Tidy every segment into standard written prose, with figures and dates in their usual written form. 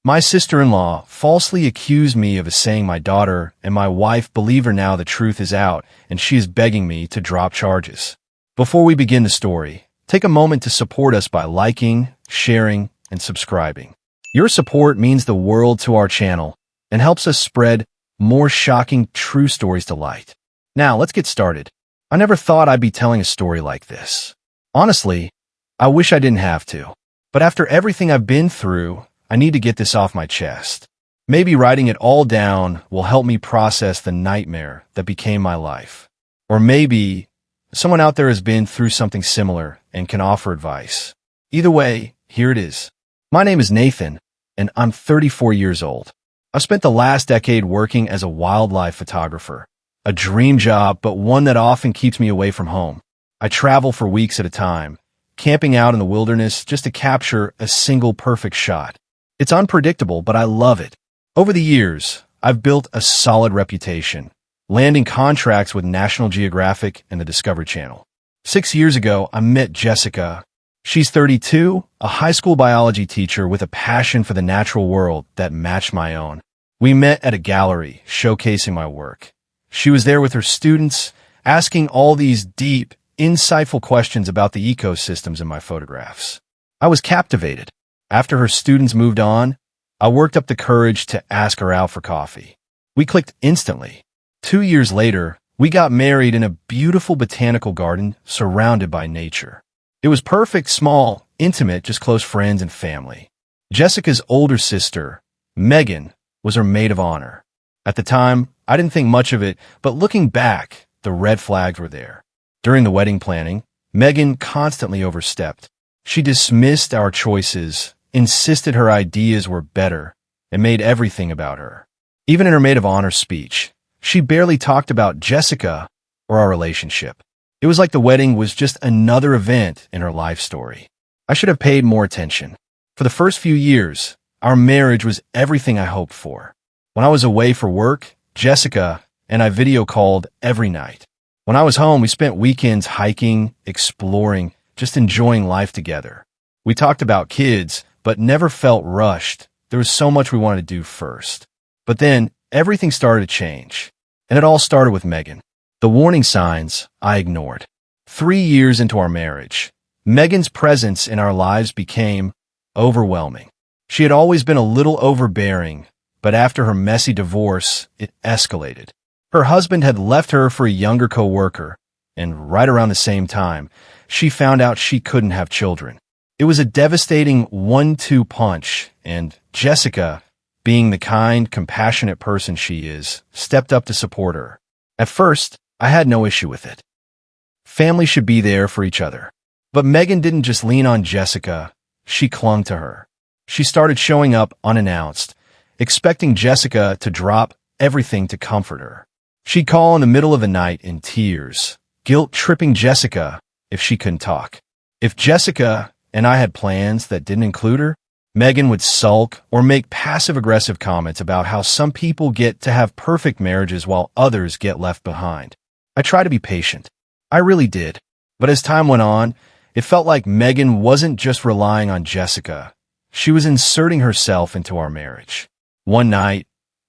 My sister-in-law falsely accused me of S.Aing my daughter, and my wife believe her now the truth is out, and she is begging me to drop charges. Before we begin the story, take a moment to support us by liking, sharing, and subscribing. Your support means the world to our channel and helps us spread more shocking true stories to light. Now, let's get started. I never thought I'd be telling a story like this. Honestly, I wish I didn't have to. But after everything I've been through, I need to get this off my chest. Maybe writing it all down will help me process the nightmare that became my life. Or maybe someone out there has been through something similar and can offer advice. Either way, here it is. My name is Nathan, and I'm 34 years old. I've spent the last decade working as a wildlife photographer. A dream job, but one that often keeps me away from home. I travel for weeks at a time, camping out in the wilderness just to capture a single perfect shot. It's unpredictable, but I love it. Over the years, I've built a solid reputation, landing contracts with National Geographic and the Discovery Channel. 6 years ago, I met Jessica. She's 32, a high school biology teacher with a passion for the natural world that matched my own. We met at a gallery showcasing my work. She was there with her students, asking all these deep, insightful questions about the ecosystems in my photographs. I was captivated. After her students moved on, I worked up the courage to ask her out for coffee. We clicked instantly. 2 years later, we got married in a beautiful botanical garden surrounded by nature. It was perfect, small, intimate, just close friends and family. Jessica's older sister, Megan, was her maid of honor. At the time, I didn't think much of it, but looking back, the red flags were there. During the wedding planning, Megan constantly overstepped. She dismissed our choices, insisted her ideas were better, and made everything about her. Even in her maid of honor speech, she barely talked about Jessica or our relationship. It was like the wedding was just another event in her life story. I should have paid more attention. For the first few years, our marriage was everything I hoped for. When I was away for work, Jessica and I video called every night. When I was home, we spent weekends hiking, exploring, just enjoying life together. We talked about kids, but never felt rushed. There was so much we wanted to do first. But then, everything started to change. And it all started with Megan. The warning signs I ignored. 3 years into our marriage, Megan's presence in our lives became overwhelming. She had always been a little overbearing, but after her messy divorce, it escalated. Her husband had left her for a younger co-worker, and right around the same time, she found out she couldn't have children. It was a devastating 1-2 punch, and Jessica, being the kind, compassionate person she is, stepped up to support her. At first, I had no issue with it. Family should be there for each other. But Megan didn't just lean on Jessica, she clung to her. She started showing up unannounced, expecting Jessica to drop everything to comfort her. She'd call in the middle of the night in tears, guilt-tripping Jessica if she couldn't talk. If Jessica and I had plans that didn't include her, Megan would sulk or make passive-aggressive comments about how some people get to have perfect marriages while others get left behind. I tried to be patient. I really did. But as time went on, it felt like Megan wasn't just relying on Jessica. She was inserting herself into our marriage. One night,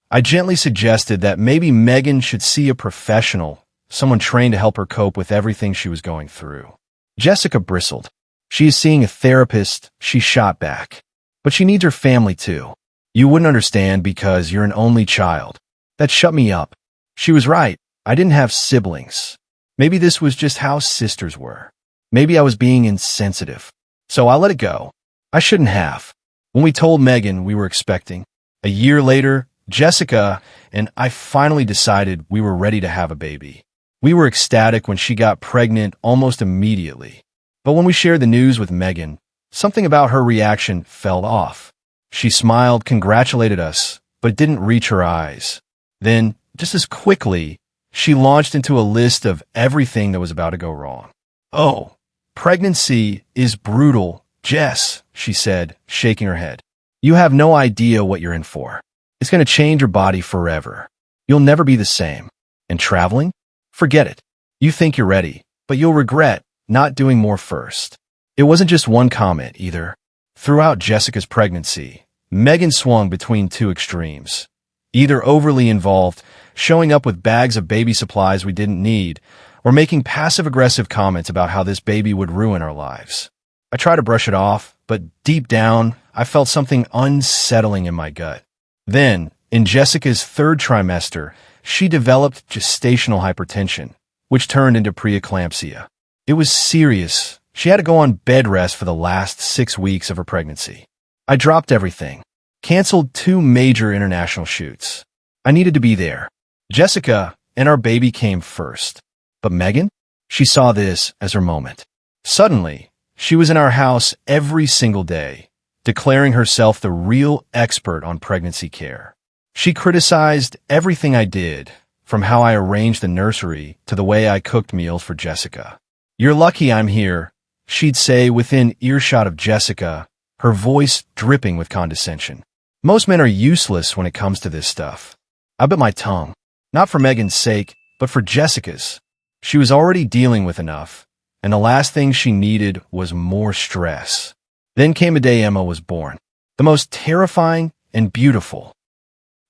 I gently suggested that maybe Megan should see a professional, someone trained to help her cope with everything she was going through. Jessica bristled. She is seeing a therapist, she shot back. But she needs her family too. You wouldn't understand because you're an only child. That shut me up. She was right. I didn't have siblings. Maybe this was just how sisters were. Maybe I was being insensitive. So I let it go. I shouldn't have. When we told Megan we were expecting, a year later, Jessica and I finally decided we were ready to have a baby. We were ecstatic when she got pregnant almost immediately. But when we shared the news with Megan, something about her reaction fell off. She smiled, congratulated us, but it didn't reach her eyes. Then, just as quickly, she launched into a list of everything that was about to go wrong. "Oh, pregnancy is brutal, Jess," she said, shaking her head. "You have no idea what you're in for. It's going to change your body forever. You'll never be the same. And traveling? Forget it. You think you're ready, but you'll regret not doing more first." It wasn't just one comment either. Throughout Jessica's pregnancy, Megan swung between two extremes. Either overly involved, showing up with bags of baby supplies we didn't need, or making passive-aggressive comments about how this baby would ruin our lives. I tried to brush it off, but deep down, I felt something unsettling in my gut. Then, in Jessica's third trimester, she developed gestational hypertension, which turned into preeclampsia. It was serious. She had to go on bed rest for the last 6 weeks of her pregnancy. I dropped everything, canceled 2 major international shoots. I needed to be there. Jessica and our baby came first. But Megan? She saw this as her moment. Suddenly, she was in our house every single day, declaring herself the real expert on pregnancy care. She criticized everything I did, from how I arranged the nursery to the way I cooked meals for Jessica. "You're lucky I'm here," she'd say within earshot of Jessica, her voice dripping with condescension. "Most men are useless when it comes to this stuff." I bit my tongue, not for Megan's sake, but for Jessica's. She was already dealing with enough, and the last thing she needed was more stress. Then came a day Emma was born, the most terrifying and beautiful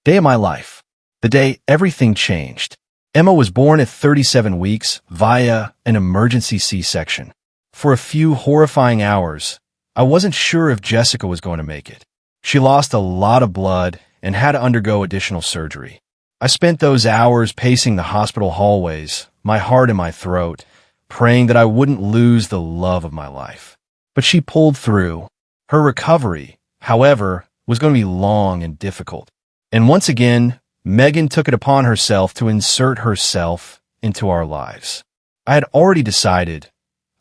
day of my life. The day everything changed. Emma was born at 37 weeks via an emergency C-section. For a few horrifying hours, I wasn't sure if Jessica was going to make it. She lost a lot of blood and had to undergo additional surgery. I spent those hours pacing the hospital hallways, my heart in my throat, praying that I wouldn't lose the love of my life. But she pulled through. Her recovery, however, was going to be long and difficult. And once again, Megan took it upon herself to insert herself into our lives. I had already decided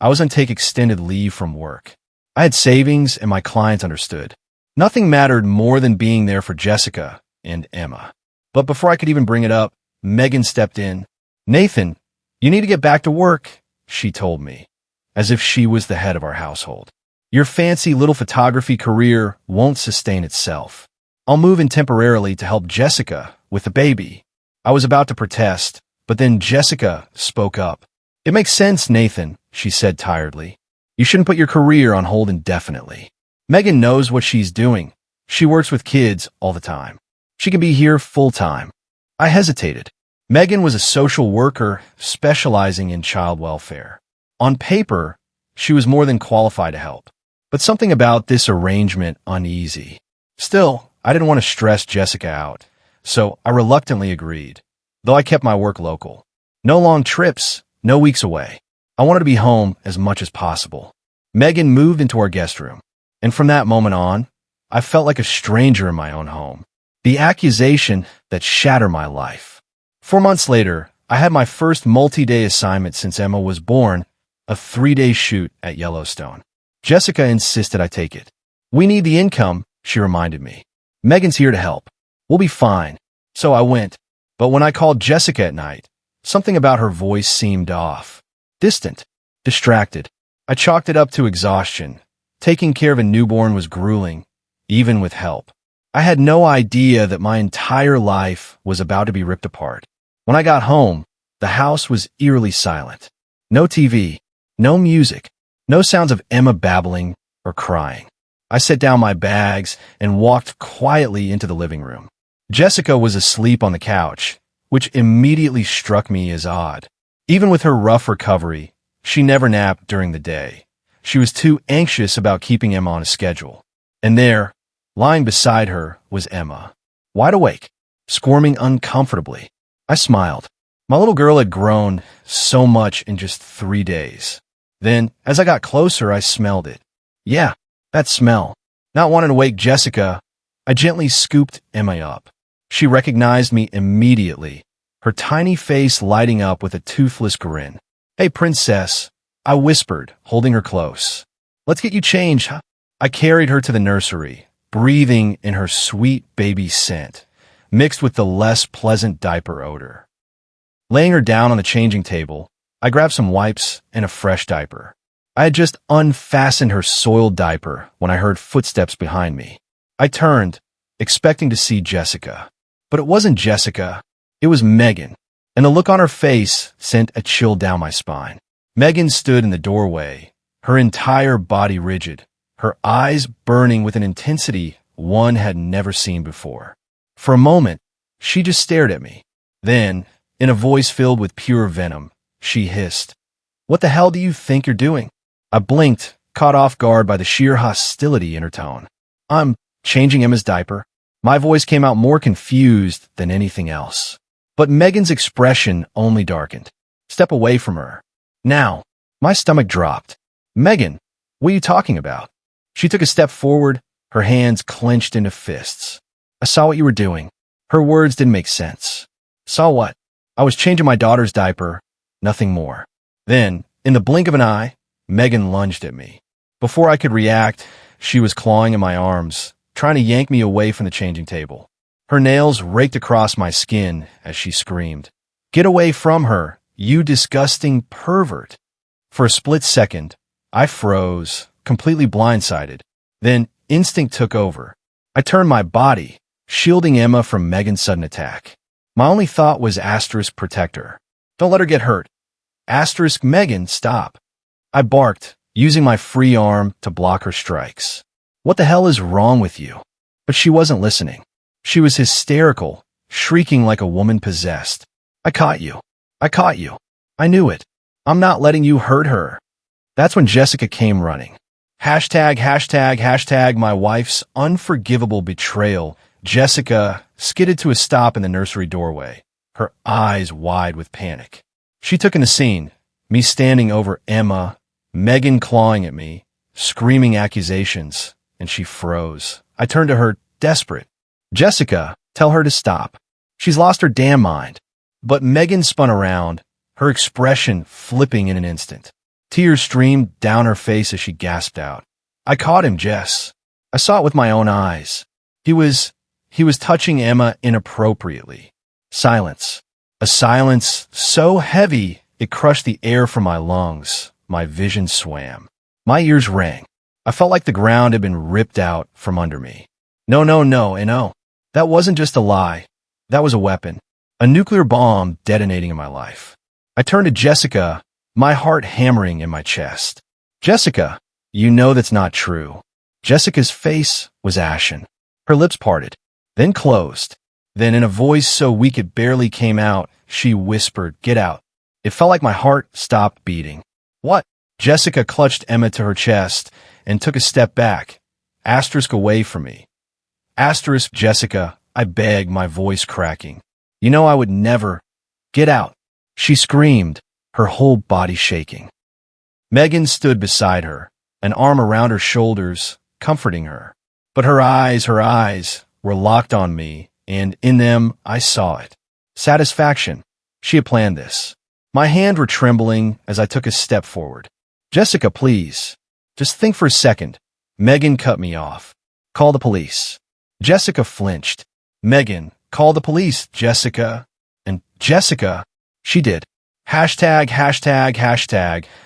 I was going to take extended leave from work. I had savings and my clients understood. Nothing mattered more than being there for Jessica and Emma. But before I could even bring it up, Megan stepped in. "Nathan, you need to get back to work," she told me, as if she was the head of our household. "Your fancy little photography career won't sustain itself. I'll move in temporarily to help Jessica with the baby." I was about to protest, but then Jessica spoke up. "It makes sense, Nathan," she said tiredly. "You shouldn't put your career on hold indefinitely. Megan knows what she's doing. She works with kids all the time. She can be here full-time." I hesitated. Megan was a social worker specializing in child welfare. On paper, she was more than qualified to help. But something about this arrangement uneasy. Still, I didn't want to stress Jessica out, so I reluctantly agreed, though I kept my work local. No long trips, no weeks away. I wanted to be home as much as possible. Megan moved into our guest room, and from that moment on, I felt like a stranger in my own home. The accusation that shattered my life. 4 months later, I had my first multi-day assignment since Emma was born, a 3-day shoot at Yellowstone. Jessica insisted I take it. "We need the income," she reminded me. "Megan's here to help. We'll be fine." So I went. But when I called Jessica at night, something about her voice seemed off. Distant. Distracted. I chalked it up to exhaustion. Taking care of a newborn was grueling, even with help. I had no idea that my entire life was about to be ripped apart. When I got home, the house was eerily silent. No TV, no music, no sounds of Emma babbling or crying. I set down my bags and walked quietly into the living room. Jessica was asleep on the couch, which immediately struck me as odd. Even with her rough recovery, she never napped during the day. She was too anxious about keeping Emma on a schedule. And there, lying beside her, was Emma, wide awake, squirming uncomfortably. I smiled. My little girl had grown so much in just 3 days. Then, as I got closer, I smelled it. Yeah, that smell. Not wanting to wake Jessica, I gently scooped Emma up. She recognized me immediately, her tiny face lighting up with a toothless grin. "Hey, princess," I whispered, holding her close. "Let's get you changed." I carried her to the nursery, breathing in her sweet baby scent, mixed with the less pleasant diaper odor. Laying her down on the changing table, I grabbed some wipes and a fresh diaper. I had just unfastened her soiled diaper when I heard footsteps behind me. I turned, expecting to see Jessica. But it wasn't Jessica, it was Megan, and the look on her face sent a chill down my spine. Megan stood in the doorway, her entire body rigid, her eyes burning with an intensity one had never seen before. For a moment, she just stared at me. Then, in a voice filled with pure venom, she hissed, "What the hell do you think you're doing?" I blinked, caught off guard by the sheer hostility in her tone. "I'm changing Emma's diaper." My voice came out more confused than anything else. But Megan's expression only darkened. "Step away from her." Now, my stomach dropped. "Megan, what are you talking about?" She took a step forward, her hands clenched into fists. "I saw what you were doing." Her words didn't make sense. "Saw what?" "I was changing my daughter's diaper, nothing more." Then, in the blink of an eye, Megan lunged at me. Before I could react, she was clawing at my arms, trying to yank me away from the changing table. Her nails raked across my skin as she screamed, "Get away from her, you disgusting pervert." For a split second, I froze, completely blindsided. Then instinct took over. I turned my body, shielding Emma from Megan's sudden attack. My only thought was *, protect her. Don't let her get hurt. * Megan, stop. I barked, using my free arm to block her strikes. "What the hell is wrong with you?" But she wasn't listening. She was hysterical, shrieking like a woman possessed. "I caught you. I caught you. I knew it. I'm not letting you hurt her." That's when Jessica came running. #, my wife's unforgivable betrayal. Jessica skidded to a stop in the nursery doorway, her eyes wide with panic. She took in the scene, me standing over Emma, Megan clawing at me, screaming accusations, and she froze. I turned to her, desperate. "Jessica, tell her to stop. She's lost her damn mind." But Megan spun around, her expression flipping in an instant. Tears streamed down her face as she gasped out, "I caught him, Jess. I saw it with my own eyes. He was touching Emma inappropriately." Silence. A silence so heavy it crushed the air from my lungs. My vision swam. My ears rang. I felt like the ground had been ripped out from under me. No. That wasn't just a lie. That was a weapon. A nuclear bomb detonating in my life. I turned to Jessica, my heart hammering in my chest. "Jessica, you know that's not true." Jessica's face was ashen. Her lips parted, then closed. Then in a voice so weak it barely came out, she whispered, "Get out." It felt like my heart stopped beating. "What?" Jessica clutched Emma to her chest and took a step back, * away from me. * Jessica, I begged, my voice cracking. "You know I would never." "Get out," she screamed, her whole body shaking. Megan stood beside her, an arm around her shoulders, comforting her. But her eyes were locked on me, and in them I saw it. Satisfaction. She had planned this. My hands were trembling as I took a step forward. "Jessica, please. Just think for a second." Megan cut me off. "Call the police." Jessica flinched. "Megan, call the police, Jessica." And Jessica, she did. #,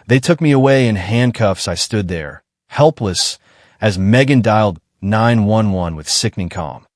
they took me away in handcuffs. I stood there, helpless, as Megan dialed 911 with sickening calm.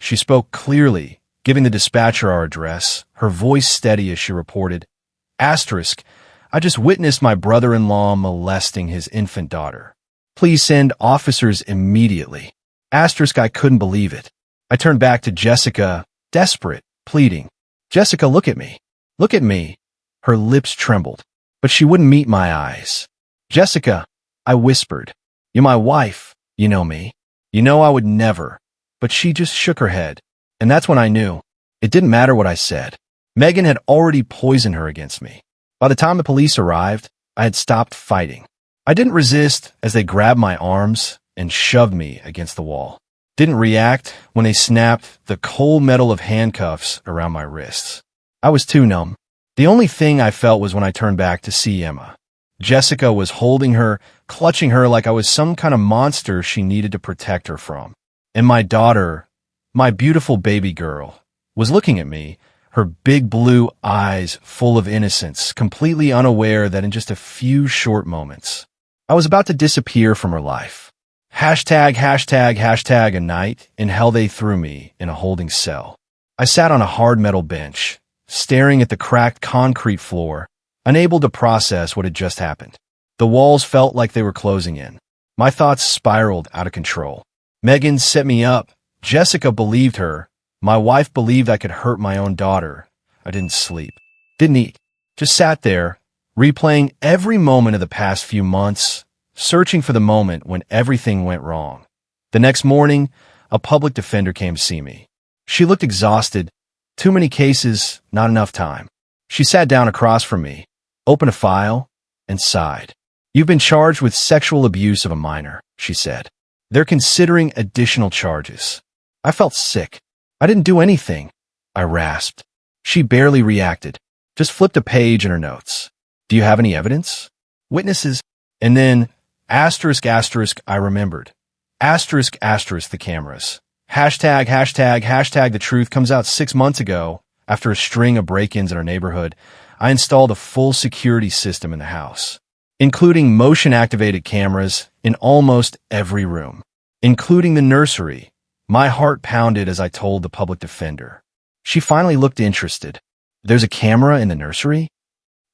She spoke clearly, giving the dispatcher our address, her voice steady as she reported, *, I just witnessed my brother-in-law molesting his infant daughter. Please send officers immediately. *, I couldn't believe it. I turned back to Jessica, desperate, pleading. "Jessica, look at me. Look at me." Her lips trembled, but she wouldn't meet my eyes. "Jessica," I whispered, "you're my wife. You know me. You know I would never." But she just shook her head. And that's when I knew. It didn't matter what I said. Megan had already poisoned her against me. By the time the police arrived, I had stopped fighting. I didn't resist as they grabbed my arms and shoved me against the wall. Didn't react when they snapped the cold metal of handcuffs around my wrists. I was too numb. The only thing I felt was when I turned back to see Emma. Jessica was holding her, clutching her like I was some kind of monster she needed to protect her from. And my daughter, my beautiful baby girl, was looking at me, her big blue eyes full of innocence, completely unaware that in just a few short moments, I was about to disappear from her life. #, a night in hell they threw me in a holding cell. I sat on a hard metal bench, staring at the cracked concrete floor, unable to process what had just happened. The walls felt like they were closing in. My thoughts spiraled out of control. Megan set me up. Jessica believed her. My wife believed I could hurt my own daughter. I didn't sleep. Didn't eat. Just sat there, replaying every moment of the past few months, searching for the moment when everything went wrong. The next morning, a public defender came to see me. She looked exhausted. Too many cases, not enough time. She sat down across from me, opened a file, and sighed. "You've been charged with sexual abuse of a minor," she said. "They're considering additional charges." I felt sick. "I didn't do anything," I rasped. She barely reacted, just flipped a page in her notes. "Do you have any evidence? Witnesses?" And then, asterisk, I remembered. Asterisk, the cameras. Hashtag, the truth comes out 6 months ago. After a string of break-ins in our neighborhood, I installed a full security system in the house, including motion-activated cameras in almost every room, including the nursery. My heart pounded as I told the public defender. She finally looked interested. "There's a camera in the nursery?"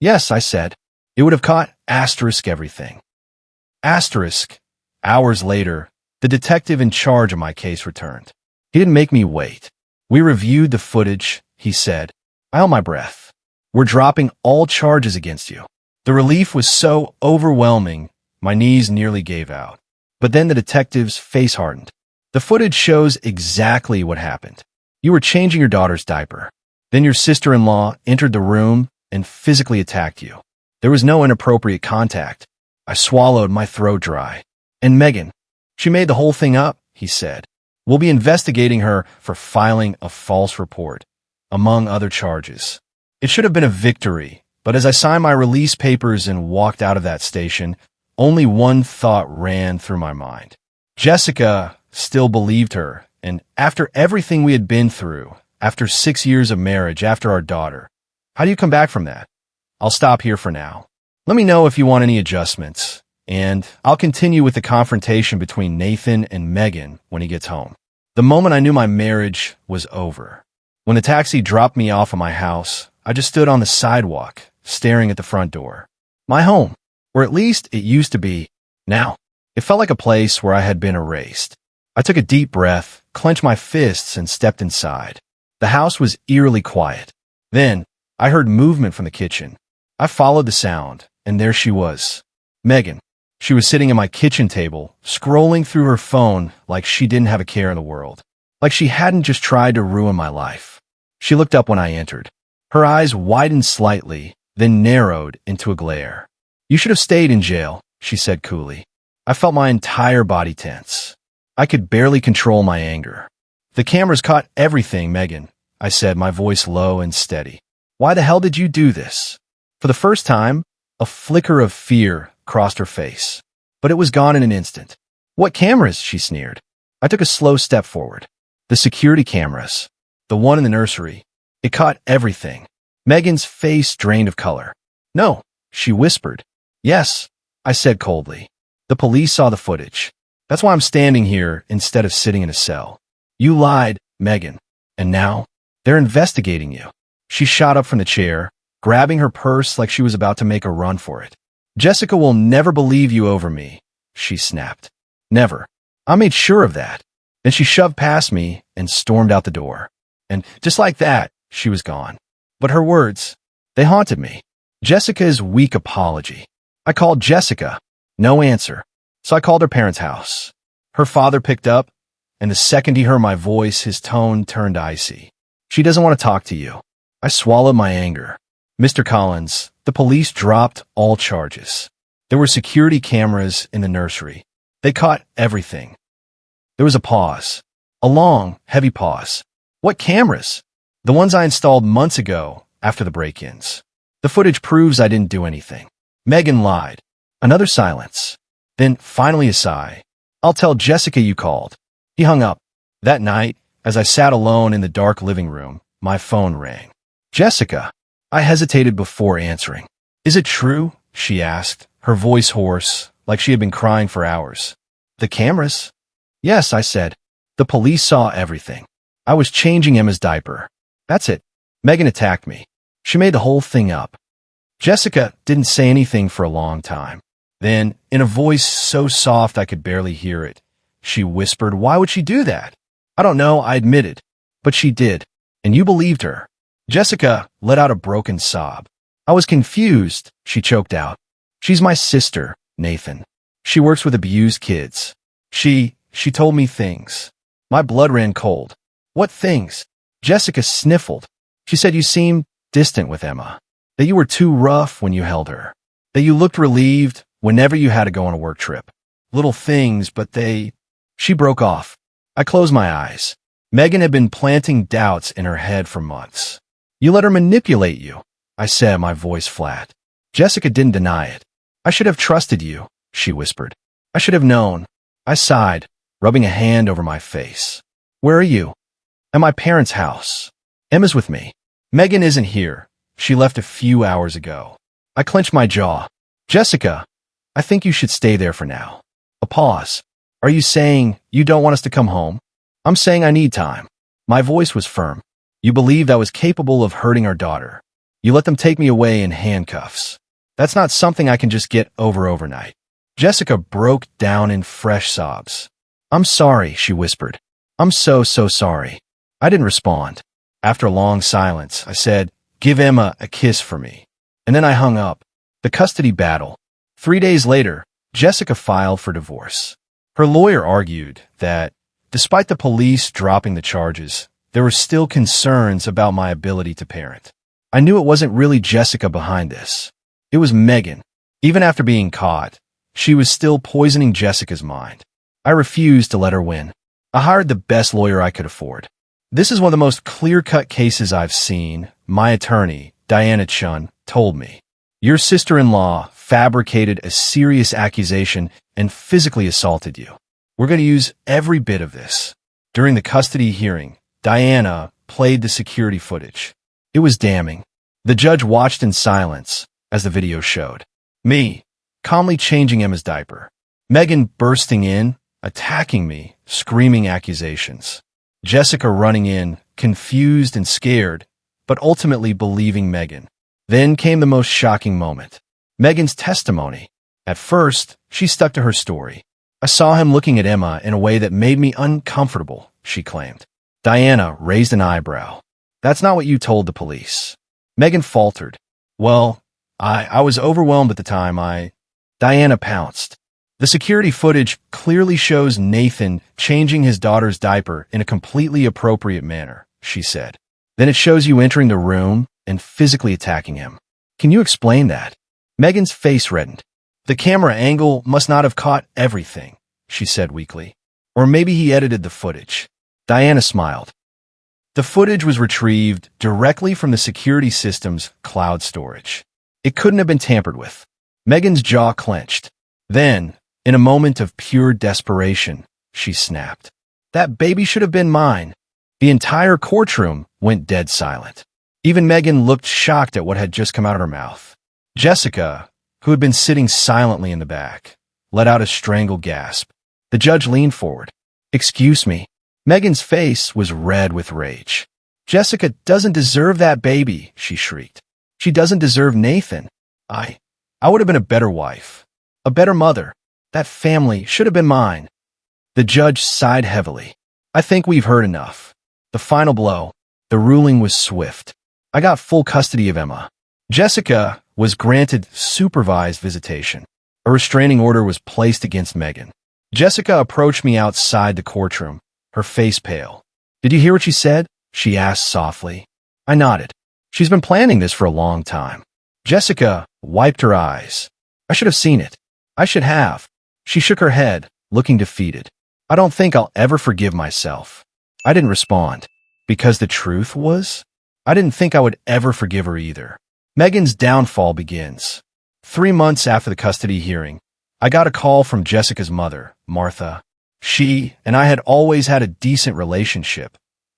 "Yes," I said. "It would have caught asterisk everything." Asterisk. Hours later, the detective in charge of my case returned. He didn't make me wait. "We reviewed the footage," he said. I held my breath. "We're dropping all charges against you." The relief was so overwhelming, my knees nearly gave out. But then the detective's face hardened. "The footage shows exactly what happened. You were changing your daughter's diaper. Then your sister-in-law entered the room and physically attacked you. There was no inappropriate contact." I swallowed, my throat dry. "And Megan, she made the whole thing up," he said. "We'll be investigating her for filing a false report, among other charges." It should have been a victory, but as I signed my release papers and walked out of that station, only one thought ran through my mind. Jessica still believed her, and after everything we had been through, after 6 years of marriage, after our daughter, how do you come back from that? I'll stop here for now. Let me know if you want any adjustments, and I'll continue with the confrontation between Nathan and Megan when he gets home. The moment I knew my marriage was over. When the taxi dropped me off at my house, I just stood on the sidewalk, staring at the front door. My home, or at least it used to be. Now, it felt like a place where I had been erased. I took a deep breath, clenched my fists, and stepped inside. The house was eerily quiet. Then, I heard movement from the kitchen. I followed the sound, and there she was. Megan. She was sitting at my kitchen table, scrolling through her phone like she didn't have a care in the world. Like she hadn't just tried to ruin my life. She looked up when I entered. Her eyes widened slightly, then narrowed into a glare. "You should have stayed in jail," she said coolly. I felt my entire body tense. I could barely control my anger. "The cameras caught everything, Megan," I said, my voice low and steady. "Why the hell did you do this?" For the first time, a flicker of fear crossed her face, but it was gone in an instant. "What cameras?" she sneered. I took a slow step forward. "The security cameras. The one in the nursery. It caught everything." Megan's face drained of color. "No," she whispered. "Yes," I said coldly. "The police saw the footage. That's why I'm standing here instead of sitting in a cell. You lied, Megan. And now, they're investigating you." She shot up from the chair, grabbing her purse like she was about to make a run for it. "Jessica will never believe you over me," she snapped. "Never. I made sure of that." Then she shoved past me and stormed out the door. And just like that, she was gone. But her words, they haunted me. Jessica's weak apology. I called Jessica. No answer. So I called her parents' house. Her father picked up, and the second he heard my voice, his tone turned icy. "She doesn't want to talk to you." I swallowed my anger. "Mr. Collins, the police dropped all charges. There were security cameras in the nursery. They caught everything." There was a pause. A long, heavy pause. "What cameras?" "The ones I installed months ago after the break-ins. The footage proves I didn't do anything." Megan lied. Another silence. Then, finally a sigh. "I'll tell Jessica you called." He hung up. That night, as I sat alone in the dark living room, my phone rang. "Jessica." I hesitated before answering. "Is it true?" she asked, her voice hoarse, like she had been crying for hours. "The cameras?" "Yes," I said. "The police saw everything. I was changing Emma's diaper. That's it. Megan attacked me. She made the whole thing up." Jessica didn't say anything for a long time. Then, in a voice so soft I could barely hear it, she whispered. Why would she do that? I don't know, I admitted. But she did. And you believed her. Jessica let out a broken sob. I was confused, she choked out. She's my sister, Nathan. She works with abused kids. She told me things. My blood ran cold. What things? Jessica sniffled. She said you seemed distant with Emma. That you were too rough when you held her. That you looked relieved whenever you had to go on a work trip. Little things, but they... She broke off. I closed my eyes. Megan had been planting doubts in her head for months. You let her manipulate you, I said, my voice flat. Jessica didn't deny it. I should have trusted you, she whispered. I should have known. I sighed, rubbing a hand over my face. Where are you? At my parents' house. Emma's with me. Megan isn't here. She left a few hours ago. I clenched my jaw. Jessica, I think you should stay there for now. A pause. Are you saying you don't want us to come home? I'm saying I need time. My voice was firm. You believed I was capable of hurting our daughter. You let them take me away in handcuffs. That's not something I can just get over overnight. Jessica broke down in fresh sobs. I'm sorry, she whispered. I'm so sorry. I didn't respond. After a long silence, I said, give Emma a kiss for me. And then I hung up. The custody battle. 3 days later, Jessica filed for divorce. Her lawyer argued that, despite the police dropping the charges, there were still concerns about my ability to parent. I knew it wasn't really Jessica behind this. It was Megan. Even after being caught, she was still poisoning Jessica's mind. I refused to let her win. I hired the best lawyer I could afford. This is one of the most clear-cut cases I've seen, my attorney, Diana Chun, told me. Your sister-in-law fabricated a serious accusation and physically assaulted you. We're going to use every bit of this. During the custody hearing, Diana played the security footage. It was damning. The judge watched in silence as the video showed. Me, calmly changing Emma's diaper. Megan bursting in, attacking me, screaming accusations. Jessica running in, confused and scared, but ultimately believing Megan. Then came the most shocking moment. Megan's testimony. At first, she stuck to her story. I saw him looking at Emma in a way that made me uncomfortable, she claimed. Diana raised an eyebrow. That's not what you told the police. Megan faltered. Well, I was overwhelmed at the time. Diana pounced. The security footage clearly shows Nathan changing his daughter's diaper in a completely appropriate manner, she said. Then it shows you entering the room and physically attacking him. Can you explain that? Megan's face reddened. The camera angle must not have caught everything, she said weakly. Or maybe he edited the footage. Diana smiled. The footage was retrieved directly from the security system's cloud storage. It couldn't have been tampered with. Megan's jaw clenched. Then, in a moment of pure desperation, she snapped. That baby should have been mine. The entire courtroom went dead silent. Even Megan looked shocked at what had just come out of her mouth. Jessica, who had been sitting silently in the back, let out a strangled gasp. The judge leaned forward. Excuse me. Megan's face was red with rage. Jessica doesn't deserve that baby, she shrieked. She doesn't deserve Nathan. I would have been a better wife, a better mother. That family should have been mine. The judge sighed heavily. I think we've heard enough. The final blow. The ruling was swift. I got full custody of Emma. Jessica was granted supervised visitation. A restraining order was placed against Megan. Jessica approached me outside the courtroom, her face pale. Did you hear what she said? She asked softly. I nodded. She's been planning this for a long time. Jessica wiped her eyes. I should have seen it. I should have. She shook her head, looking defeated. I don't think I'll ever forgive myself. I didn't respond. Because the truth was, I didn't think I would ever forgive her either. Megan's downfall begins. 3 months after the custody hearing, I got a call from Jessica's mother, Martha. She and I had always had a decent relationship,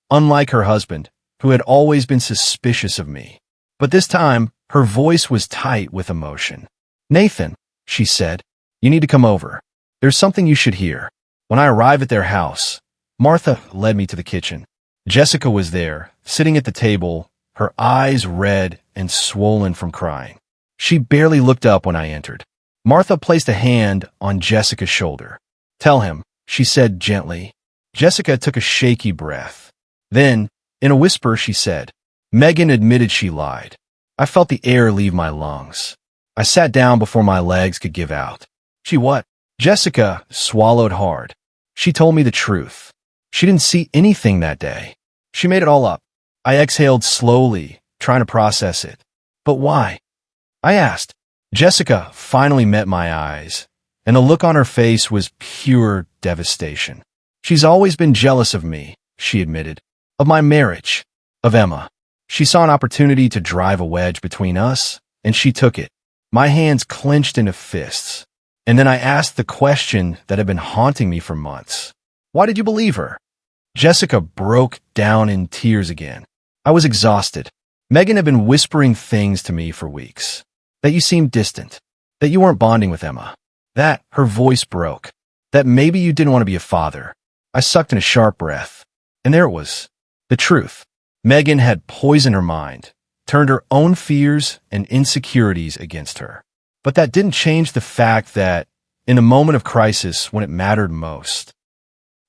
unlike her husband, who had always been suspicious of me. But this time, her voice was tight with emotion. Nathan, she said, you need to come over. There's something you should hear. When I arrived at their house, Martha led me to the kitchen. Jessica was there, sitting at the table, her eyes red and swollen from crying. She barely looked up when I entered. Martha placed a hand on Jessica's shoulder. Tell him, she said gently. Jessica took a shaky breath. Then, in a whisper, she said, Megan admitted she lied. I felt the air leave my lungs. I sat down before my legs could give out. She what? Jessica swallowed hard. She told me the truth. She didn't see anything that day. She made it all up. I exhaled slowly, trying to process it. But why? I asked. Jessica finally met my eyes, and the look on her face was pure devastation. She's always been jealous of me, she admitted. Of my marriage. Of Emma. She saw an opportunity to drive a wedge between us, and she took it. My hands clenched into fists. And then I asked the question that had been haunting me for months. Why did you believe her? Jessica broke down in tears again. I was exhausted. Megan had been whispering things to me for weeks. That you seemed distant. That you weren't bonding with Emma. That, her voice broke. That maybe you didn't want to be a father. I sucked in a sharp breath. And there it was. The truth. Megan had poisoned her mind, turned her own fears and insecurities against her. But that didn't change the fact that, in a moment of crisis when it mattered most,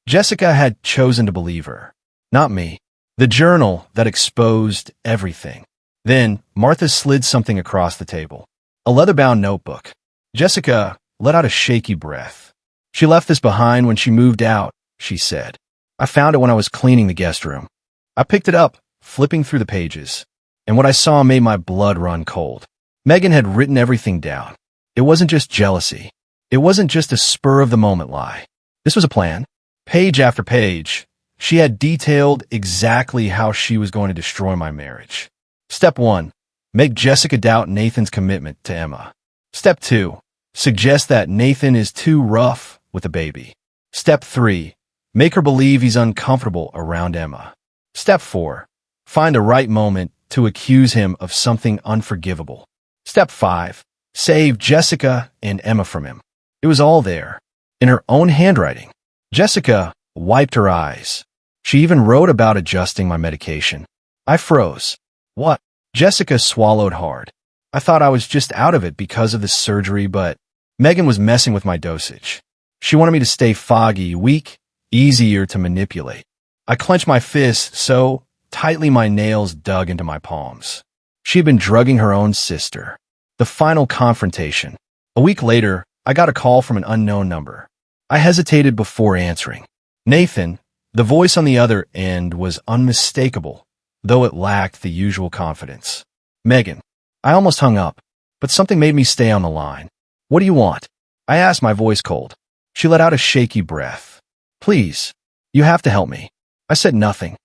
Jessica had chosen to believe her, not me. The journal that exposed everything. Then, Martha slid something across the table. A leather-bound notebook. Jessica let out a shaky breath. She left this behind when she moved out, she said. I found it when I was cleaning the guest room. I picked it up, flipping through the pages, and what I saw made my blood run cold. Megan had written everything down. It wasn't just jealousy. It wasn't just a spur-of-the-moment lie. This was a plan. Page after page, she had detailed exactly how she was going to destroy my marriage. Step 1. Make Jessica doubt Nathan's commitment to Emma. Step 2. Suggest that Nathan is too rough with a baby. Step 3. Make her believe he's uncomfortable around Emma. Step 4. Find the right moment to accuse him of something unforgivable. Step 5. Save Jessica and Emma from him. It was all there, in her own handwriting. Jessica wiped her eyes. She even wrote about adjusting my medication. I froze. What? Jessica swallowed hard. I thought I was just out of it because of the surgery, but Megan was messing with my dosage. She wanted me to stay foggy, weak, easier to manipulate. I clenched my fists so tightly my nails dug into my palms. She had been drugging her own sister. The final confrontation. A week later, I got a call from an unknown number. I hesitated before answering. Nathan, the voice on the other end, was unmistakable, though it lacked the usual confidence. Megan. I almost hung up, but something made me stay on the line. What do you want? I asked, my voice cold. She let out a shaky breath. Please, you have to help me. I said nothing.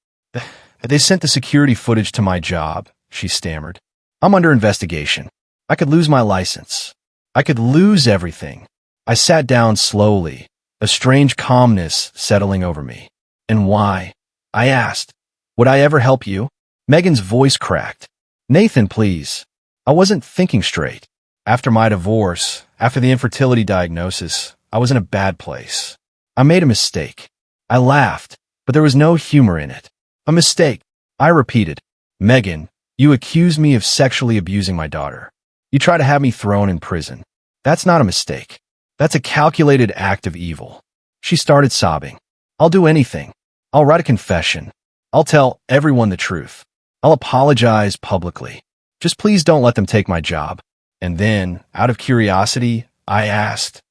They sent the security footage to my job, she stammered. I'm under investigation. I could lose my license. I could lose everything. I sat down slowly, a strange calmness settling over me. And why? I asked. Would I ever help you? Megan's voice cracked. Nathan, please. I wasn't thinking straight. After my divorce, after the infertility diagnosis, I was in a bad place. I made a mistake. I laughed, but there was no humor in it. A mistake. I repeated. Megan, you accuse me of sexually abusing my daughter. You try to have me thrown in prison. That's not a mistake. That's a calculated act of evil. She started sobbing. I'll do anything. I'll write a confession. I'll tell everyone the truth. I'll apologize publicly. Just please don't let them take my job. And then, out of curiosity, I asked,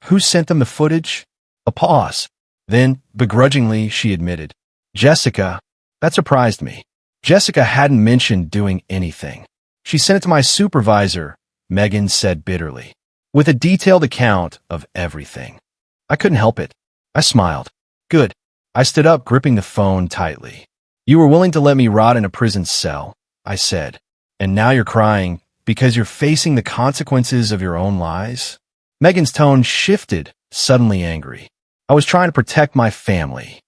who sent them the footage? A pause. Then, begrudgingly, she admitted, Jessica. That surprised me. Jessica hadn't mentioned doing anything. She sent it to my supervisor, Megan said bitterly, with a detailed account of everything. I couldn't help it. I smiled. Good. I stood up, gripping the phone tightly. You were willing to let me rot in a prison cell, I said. And now you're crying because you're facing the consequences of your own lies? Megan's tone shifted, suddenly angry. I was trying to protect my family.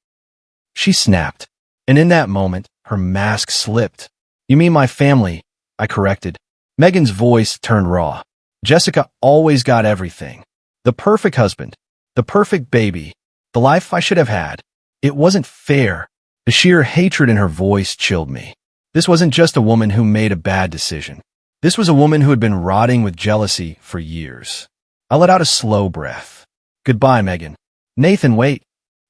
She snapped. And in that moment, her mask slipped. You mean my family? I corrected. Megan's voice turned raw. Jessica always got everything. The perfect husband. The perfect baby. The life I should have had. It wasn't fair. The sheer hatred in her voice chilled me. This wasn't just a woman who made a bad decision. This was a woman who had been rotting with jealousy for years. I let out a slow breath. Goodbye, Megan. Nathan, wait.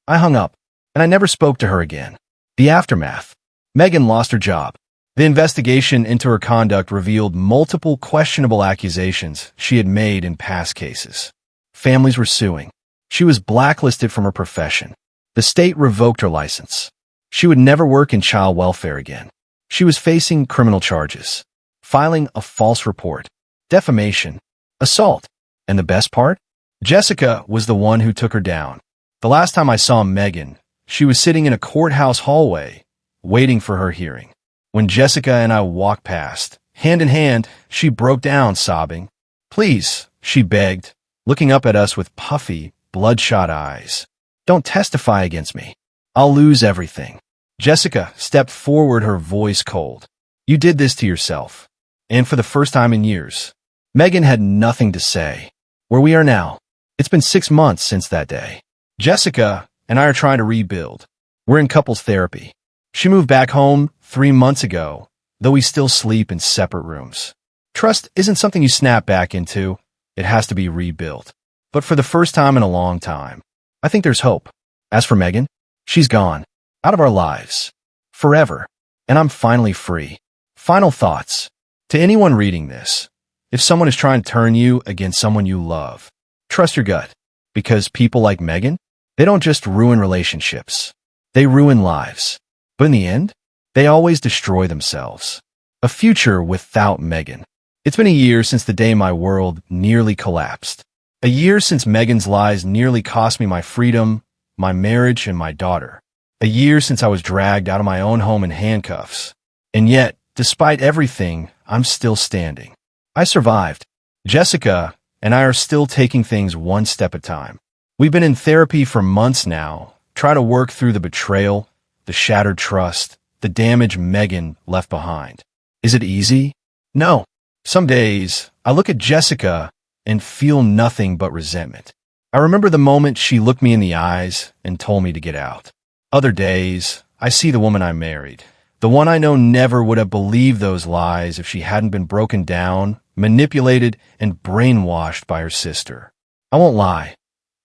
I hung up, and I never spoke to her again. The aftermath. Megan lost her job. The investigation into her conduct revealed multiple questionable accusations she had made in past cases. Families were suing. She was blacklisted from her profession. The state revoked her license. She would never work in child welfare again. She was facing criminal charges, filing a false report, defamation, assault, and the best part? Jessica was the one who took her down. The last time I saw Megan, she was sitting in a courthouse hallway, waiting for her hearing. When Jessica and I walked past, hand in hand, she broke down, sobbing. "Please," she begged, looking up at us with puffy, bloodshot eyes. "Don't testify against me. I'll lose everything." Jessica stepped forward, her voice cold. "You did this to yourself." And for the first time in years, Megan had nothing to say. Where we are now, it's been 6 months since that day. Jessica and I are trying to rebuild. We're in couples therapy. She moved back home 3 months ago, though we still sleep in separate rooms. Trust isn't something you snap back into. It has to be rebuilt. But for the first time in a long time, I think there's hope. As for Megan, she's gone. Out of our lives. Forever. And I'm finally free. Final thoughts. To anyone reading this, if someone is trying to turn you against someone you love, trust your gut. Because people like Megan, they don't just ruin relationships. They ruin lives. But in the end, they always destroy themselves. A future without Megan. It's been a year since the day my world nearly collapsed. A year since Megan's lies nearly cost me my freedom, my marriage, and my daughter. A year since I was dragged out of my own home in handcuffs. And yet, despite everything, I'm still standing. I survived. Jessica and I are still taking things one step at a time. We've been in therapy for months now, trying to work through the betrayal, the shattered trust, the damage Megan left behind. Is it easy? No. Some days, I look at Jessica and feel nothing but resentment. I remember the moment she looked me in the eyes and told me to get out. Other days, I see the woman I married, the one I know never would have believed those lies if she hadn't been broken down, manipulated, and brainwashed by her sister. I won't lie.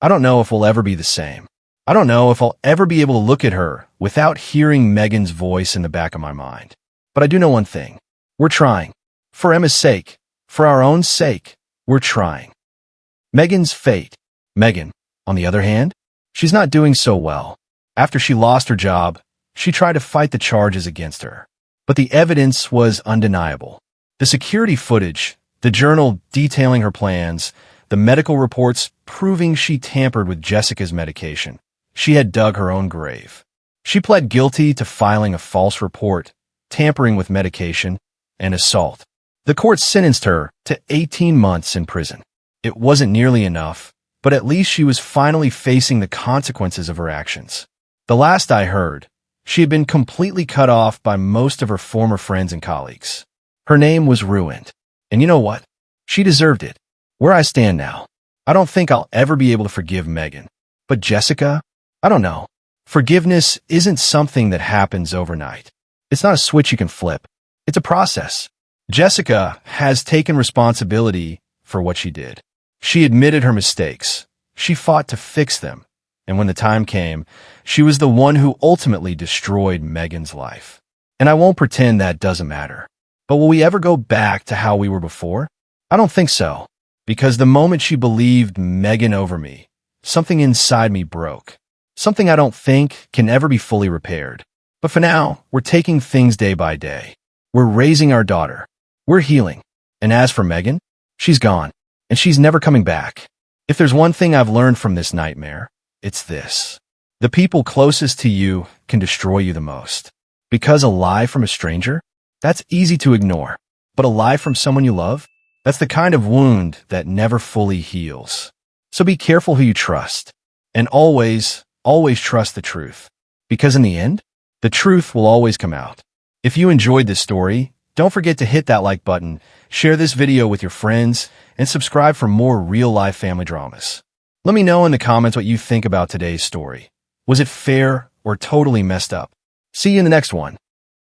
I don't know if we'll ever be the same. I don't know if I'll ever be able to look at her without hearing Megan's voice in the back of my mind. But I do know one thing. We're trying. For Emma's sake, for our own sake, we're trying. Megan's fate. Megan, on the other hand, she's not doing so well. After she lost her job, she tried to fight the charges against her. But the evidence was undeniable. The security footage, the journal detailing her plans, the medical reports proving she tampered with Jessica's medication. She had dug her own grave. She pled guilty to filing a false report, tampering with medication, and assault. The court sentenced her to 18 months in prison. It wasn't nearly enough, but at least she was finally facing the consequences of her actions. The last I heard, she had been completely cut off by most of her former friends and colleagues. Her name was ruined. And you know what? She deserved it. Where I stand now, I don't think I'll ever be able to forgive Megan. But Jessica? I don't know. Forgiveness isn't something that happens overnight. It's not a switch you can flip. It's a process. Jessica has taken responsibility for what she did. She admitted her mistakes. She fought to fix them. And when the time came, she was the one who ultimately destroyed Megan's life. And I won't pretend that doesn't matter. But will we ever go back to how we were before? I don't think so. Because the moment she believed Megan over me, something inside me broke. Something I don't think can ever be fully repaired. But for now, we're taking things day by day. We're raising our daughter. We're healing. And as for Megan, she's gone. And she's never coming back. If there's one thing I've learned from this nightmare, it's this. The people closest to you can destroy you the most. Because a lie from a stranger? That's easy to ignore. But a lie from someone you love? That's the kind of wound that never fully heals. So be careful who you trust. And always trust the truth. Because in the end, the truth will always come out. If you enjoyed this story, don't forget to hit that like button, share this video with your friends, and subscribe for more real-life family dramas. Let me know in the comments what you think about today's story. Was it fair or totally messed up? See you in the next one.